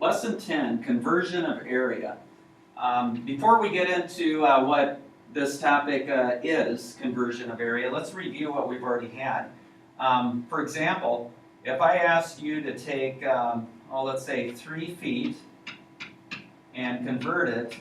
Lesson 10, conversion of area. Before we get into what this topic is, conversion of area, let's review what we've already had. For example, if I asked you to take, let's say 3 feet and convert it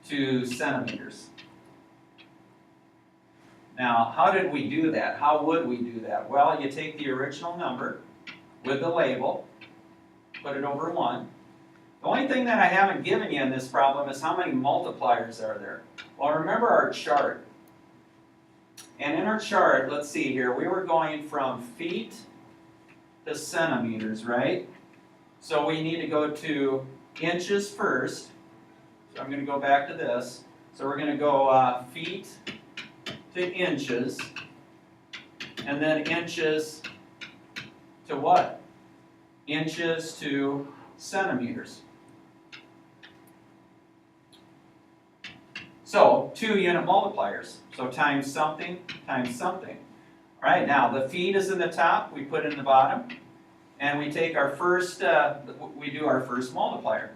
to centimeters. Now, how did we do that? How would we do that? Well, you take the original number with the label, put it over 1. The only thing that I haven't given you in this problem is how many multipliers are there. Well, remember our chart. And in our chart, let's see here, we were going from feet to centimeters, right? So we need to go to inches first. So I'm going to go back to this. So we're going to go feet to inches, and then inches to what? Inches to centimeters. So 2 unit multipliers. So times something times something. All right, now the feet is in the top, we put it in the bottom, and we take our first, we do our first multiplier.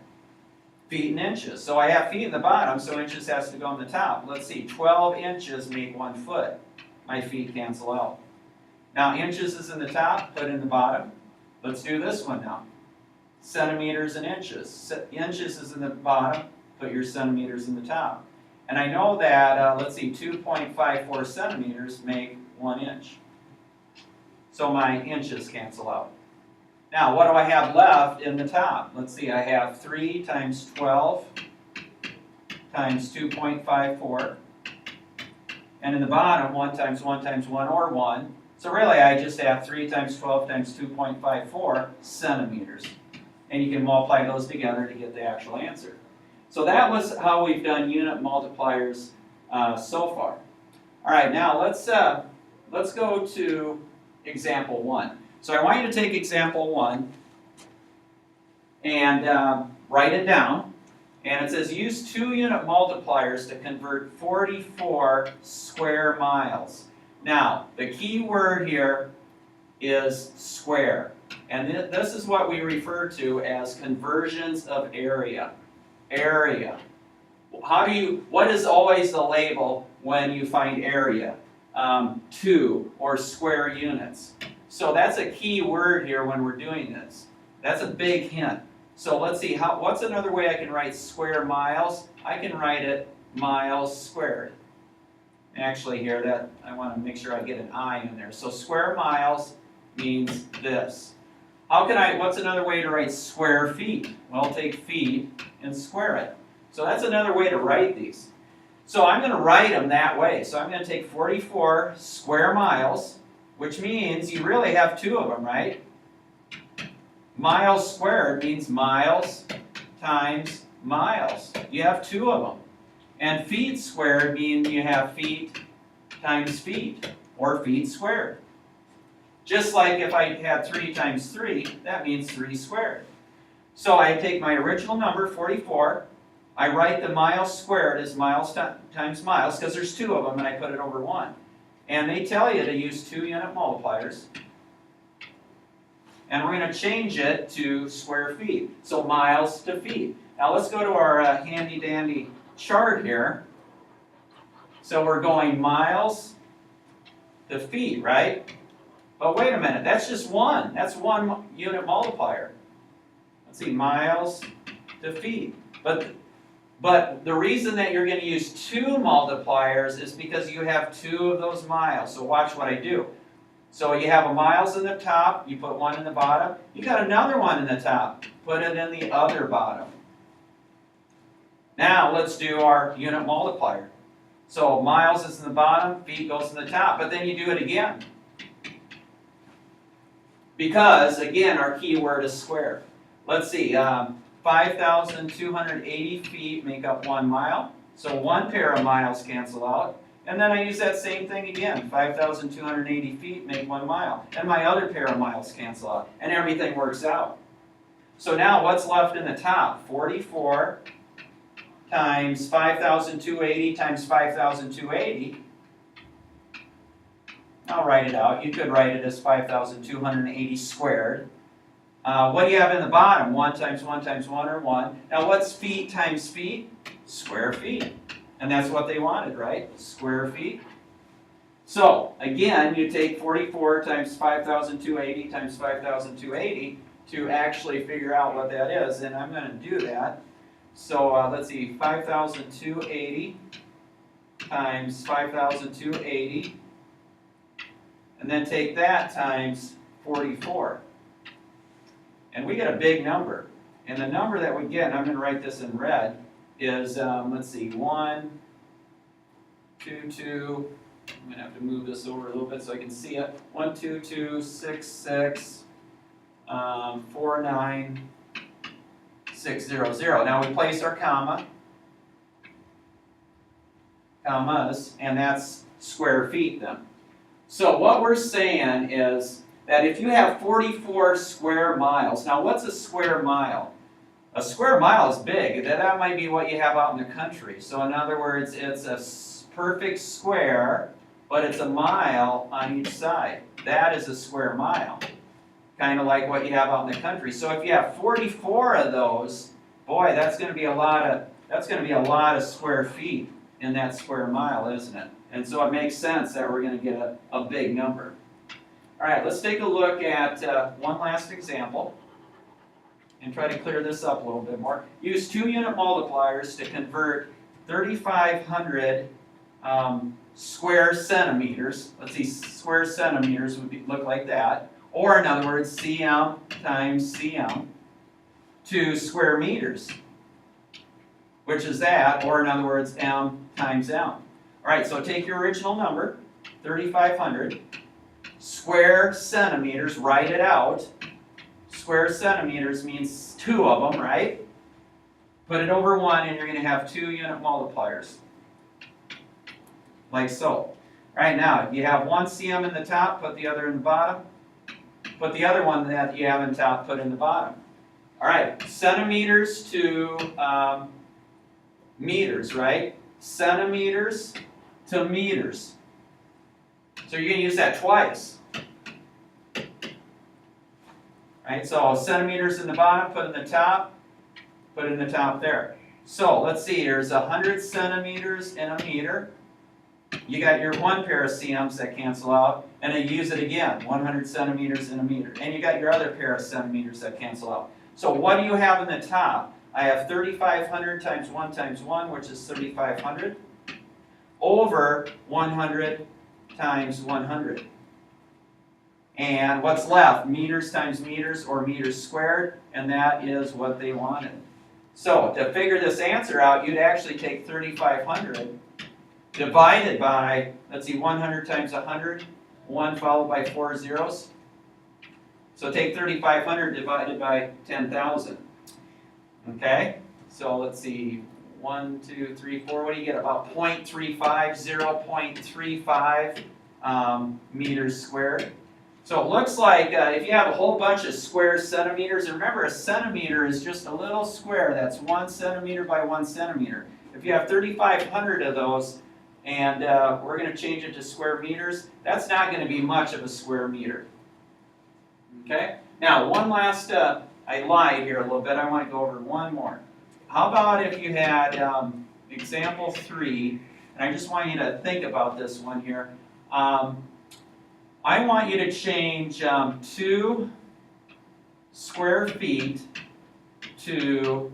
Feet and inches. So I have feet in the bottom, so inches has to go on the top. Let's see, 12 inches make 1 foot. My feet cancel out. Now inches is in the top, put in the bottom. Let's do this one now. Centimeters and inches. Inches is in the bottom, put your centimeters in the top. And I know that, let's see, 2.54 centimeters make 1 inch. So my inches cancel out. Now, what do I have left in the top? Let's see, I have 3 times 12 times 2.54. And in the bottom, 1 times 1 times 1, or 1. So really, I just have 3 times 12 times 2.54 centimeters. And you can multiply those together to get the actual answer. So that was how we've done unit multipliers so far. All right, now let's go to example 1. So I want you to take example 1 and write it down. And it says use 2 unit multipliers to convert 44 square miles. Now, the key word here is square. And this is what we refer to as conversions of area. Area. What is always the label when you find area? 2 or square units. So that's a key word here when we're doing this. That's a big hint. So let's see, what's another way I can write square miles? I can write it miles squared. Actually here, I want to make sure I get an I in there. So square miles means this. What's another way to write square feet? Well, take feet and square it. So that's another way to write these. So I'm going to write them that way. So I'm going to take 44 square miles, which means you really have 2 of them, right? Miles squared means miles times miles. You have 2 of them. And feet squared means you have feet times feet, or feet squared. Just like if I had 3 times 3, that means 3 squared. So I take my original number, 44, I write the miles squared as miles times miles, because there's 2 of them, and I put it over 1. And they tell you to use 2 unit multipliers. And we're going to change it to square feet. So miles to feet. Now let's go to our handy dandy chart here. So we're going miles to feet, right? But wait a minute, that's just 1. That's 1 unit multiplier. Let's see, miles to feet. But the reason that you're going to use 2 multipliers is because you have 2 of those miles. So watch what I do. So you have a miles in the top, you put 1 in the bottom. You got another 1 in the top, put it in the other bottom. Now let's do our unit multiplier. So miles is in the bottom, feet goes in the top, but then you do it again. Because, again, our key word is square. Let's see, 5,280 feet make up 1 mile. So 1 pair of miles cancel out. And then I use that same thing again. 5,280 feet make 1 mile. And my other pair of miles cancel out. And everything works out. So now what's left in the top? 44 times 5,280 times 5,280. I'll write it out. You could write it as 5,280 squared. What do you have in the bottom? 1 times 1 times 1, or 1. Now what's feet times feet? Square feet. And that's what they wanted, right? Square feet. So, again, you take 44 times 5,280 times 5,280 to actually figure out what that is, and I'm going to do that. So, let's see, 5,280 times 5,280, and then take that times 44. And we get a big number. And the number that we get, and I'm going to write this in red, is, let's see, 1, 2, 2, I'm going to have to move this over a little bit so I can see it. 1, 2, 2, 6, 6, 4, 9, 6, 0, 0. Now we place our commas, and that's square feet then. So what we're saying is that if you have 44 square miles, now what's a square mile? A square mile is big. That might be what you have out in the country. So in other words, it's a perfect square, but it's a mile on each side. That is a square mile, kind of like what you have out in the country. So if you have 44 of those, boy, that's going to be a lot of square feet in that square mile, isn't it? And so it makes sense that we're going to get a big number. All right, let's take a look at one last example and try to clear this up a little bit more. Use 2-unit multipliers to convert 3,500 square centimeters. Let's see, square centimeters would look like that. Or in other words, cm times cm to square meters, which is that, or in other words, m times m. All right, so take your original number, 3,500, square centimeters, write it out. Square centimeters means 2 of them, right? Put it over 1 and you're going to have 2-unit multipliers. Like so. All right, now you have 1 cm in the top, put the other in the bottom. Put the other one that you have in top, put in the bottom. All right, centimeters to meters, right? Centimeters to meters. So you're going to use that twice. Right, so centimeters in the bottom, put in the top, put in the top there. So let's see, there's 100 centimeters in a meter. You got your 1 pair of cm's that cancel out, and then use it again, 100 centimeters in a meter. And you got your other pair of centimeters that cancel out. So what do you have in the top? I have 3,500 times 1, which is 3,500, over 100 times 100. And what's left? Meters times meters, or meters squared, and that is what they wanted. So to figure this answer out, you'd actually take 3,500 divided by, let's see, 100 times 100, 1 followed by 4 zeros. So take 3,500 divided by 10,000. Okay, so let's see, 1, 2, 3, 4, what do you get? About 0.35, 0.35 meters squared. So it looks like if you have a whole bunch of square centimeters, and remember a centimeter is just a little square, that's 1 centimeter by 1 centimeter. If you have 3,500 of those, and we're going to change it to square meters, that's not going to be much of a square meter. Okay? Now, one last, I lied here a little bit, I want to go over one more. How about if you had example 3, and I just want you to think about this one here. I want you to change 2 square feet to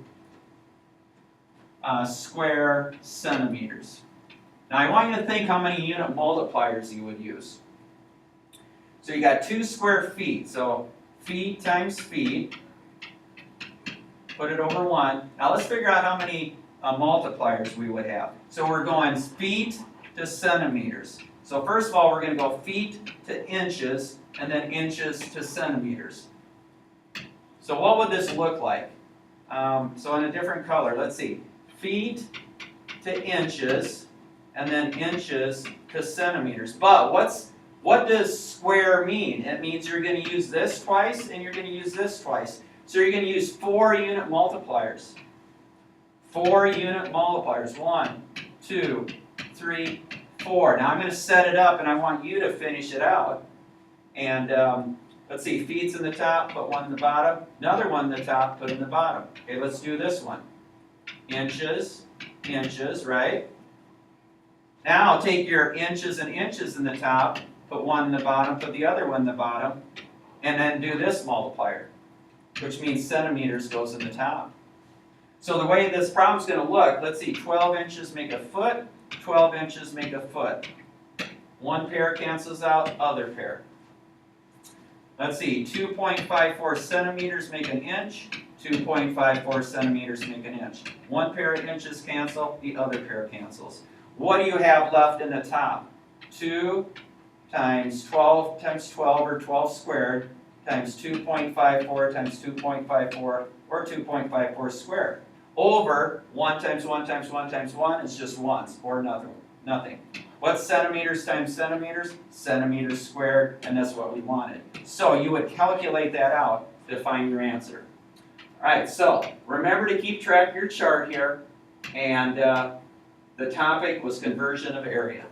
square centimeters. Now I want you to think how many unit multipliers you would use. So you got 2 square feet, so feet times feet, put it over 1. Now let's figure out how many multipliers we would have. So we're going feet to centimeters. So first of all, we're going to go feet to inches, and then inches to centimeters. So what would this look like? So in a different color, let's see. Feet to inches, and then inches to centimeters. But what does square mean? It means you're going to use this twice, and you're going to use this twice. So you're going to use 4 unit multipliers. 4 unit multipliers. 1, 2, 3, 4. Now I'm going to set it up, and I want you to finish it out. And Let's see, feet's in the top, put one in the bottom. Another one in the top, put in the bottom. Okay, let's do this one. Inches, inches, right? Now take your inches and inches in the top, put one in the bottom, put the other one in the bottom, and then do this multiplier, which means centimeters goes in the top. So the way this problem's going to look, let's see, 12 inches make a foot, 12 inches make a foot. One pair cancels out, other pair. Let's see, 2.54 centimeters make an inch, 2.54 centimeters make an inch. One pair of inches cancel, the other pair cancels. What do you have left in the top? 2 times 12 times 12, or 12 squared, times 2.54 times 2.54, or 2.54 squared. Over 1 times 1 times 1 times 1 is just ones, or nothing. What's centimeters times centimeters? Centimeters squared, and that's what we wanted. So you would calculate that out to find your answer. All right, so remember to keep track of your chart here, and the topic was conversion of area.